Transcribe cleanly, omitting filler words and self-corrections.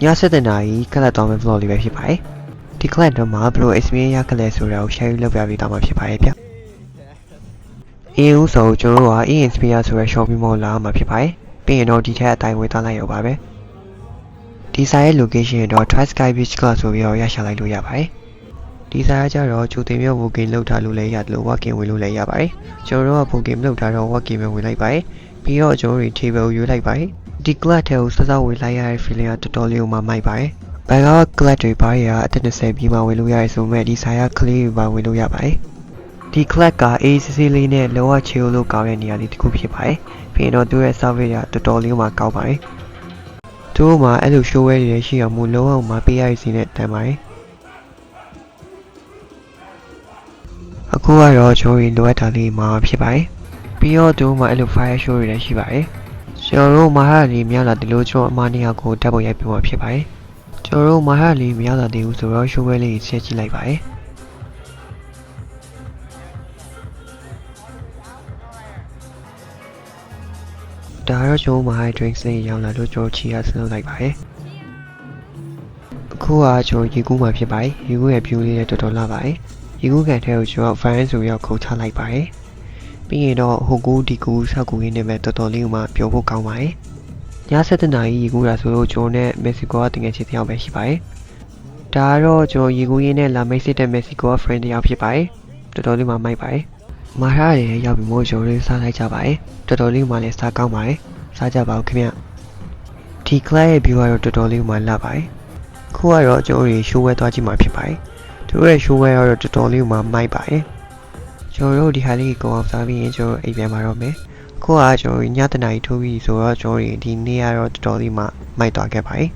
ည7:00နာရီခက်လက်သွားမယ့် vlog လေးပဲဖြစ်ပါတယ်ဒီ class တော့မှာဘယ်လို experience ရခက်လဲဆိုတာကို share လုပ်ပြပေးသွားမှာဖြစ်ပါတယ်ဗျအေးဦးဆိုကျွန်တော်တို့က e-inspire ဆိုတဲ့ shopping mall လာမှာဖြစ်ပါတယ်ပြီးရင်တော့ဒီထက်အတိုင်းဝေးသွားလိုက်ရောပါပဲဒီဆိုင်ရဲ့ location တော့ Tri Sky Beach Club ဆိုပြီးတော့ရရှာလိုက်လို့ရပါတယ်ဒီဆိုင်ကကြတော့ကြိုတင်မျိုး booking လုပ်ထားလို့လည်းရတယ်လို့ walk-in ဝင်လို့လည်းရပါတယ်ကျွန်တော်တို့က booking လုပ်ထားတော့ walk-in ပဲဝင်လိုက်ပါတယ်ပြီးတော့ကျွန်တော်တို့ table ရွေးလိုက်ပါတယ်ဒီ class ထဲကိုစစောက်ဝင်လိုက်ရတဲ့ feeling ကတော်တော်လေးကိုမှမိုက်ပါတယ်ဘန်ကောက် class တွေပါရအသက်20ပြီးမှဝင်လို့ရတယ်ဆိုမဲ့ဒီဆိုင်က clay တွေပါဝင်လို့ရပါတယ်ဒီ class က ACC လေးနဲ့လောကချေလို့ကောင်းတဲ့နေရာလေးတစ်ခုဖြစ်ပါတယ်ပြီးရင်တော့သူရဲ့ service ကတော်တော်လေးမှကောင်းပါတယ်သူ့မှာအဲ့လို show ဝဲတွေရှိအောင်မလုံးအောင်မပေးရစီနဲ့တန်ပါတယ်အခုကတော့ကျွန်တော်လိုအပ်တာလေးမှာဖြစ်ပါတယ်ပြီးတော့သူ့မှာအဲ့လို fire show တွေလည်းရှိပါတယ်ကျွန်တော်တို့မဟာလီမြောက်လာဒီလိုကျွန်တော်အမနီယာကိုတက်ပေါ်ရိုက်ပြမှာဖြစ်ပါတယ်ကျွန်တော်တို့မဟာလီမြောက်လာသေးဘူးဆိုတော့ show ဝဲလေးဆက်ကြည့်လိုက်ပါတယ်ဒါတော့ကျွန်တော်မဟာ drinks လေးရောက်လာလို့ကျွန်တော်ချီရဆင်းလုပ်လိုက်ပါတယ်အခုကကျွန်တော်ရေကူးမှာဖြစ်ပါတယ်ရေကူးရဲ့ view လေးလည်းတော်တော်လာပါတယ်ရေကူးကန်ထဲကိုကျွန်တော် fan ဆိုရောက်ခုတ်ချလိုက်ပါတယ်ပြီးရင်တော့ဟိုကူဒီကူဆောက်ကူရင်းနဲ့ပဲတော်တော်လေးမှပြောဖို့ကောင်းပါတယ်ည7:00နာရီရေကူးတာဆိုလို့ကျွန်တော်နဲ့မက္ကဆီကိုကတကယ်ချင်းတယောက်ပဲရှိပါတယ်ဒါကတော့ကျွန်တော်ရေကူးရင်းနဲ့လာမိတ်စစ်တဲ့မက္ကဆီကိုက friend တယောက်ဖြစ်ပါတယ်တော်တော်လေးမှမိုက်ပါတယ်မာရရရောက်ပြီးမို့ကျွန်တော်လေးစားလိုက်ကြပါတယ်တော်တော်လေးမှလည်းစားကောင်းပါတယ်စားကြပါဦးခင်ဗျဒီ class ရဲ့ view ကတော့တော်တော်လေးမှလာပါတယ်ခုကတော့ကျွန်တော်တို့ show ဝဲသွားကြည့်မှာဖြစ်ပါတယ်သူတို့ရဲ့ show ဝဲကတော့တော်တော်လေးမှမိုက်ပါတယ်ကျွန်တော်တို့ဒီဟာလေးကိုအောင်စားပြီးရင်ကျွန်တော်အိမ်ပြန်มาတော့မယ်ခုကကျွန်တော်ညတနာရီထိုးပြီးဆိုတော့ကျွန်တော်ဒီနေ့ကတော့တော်တော်လေးမှမိုက်သွားခဲ့ပါတယ်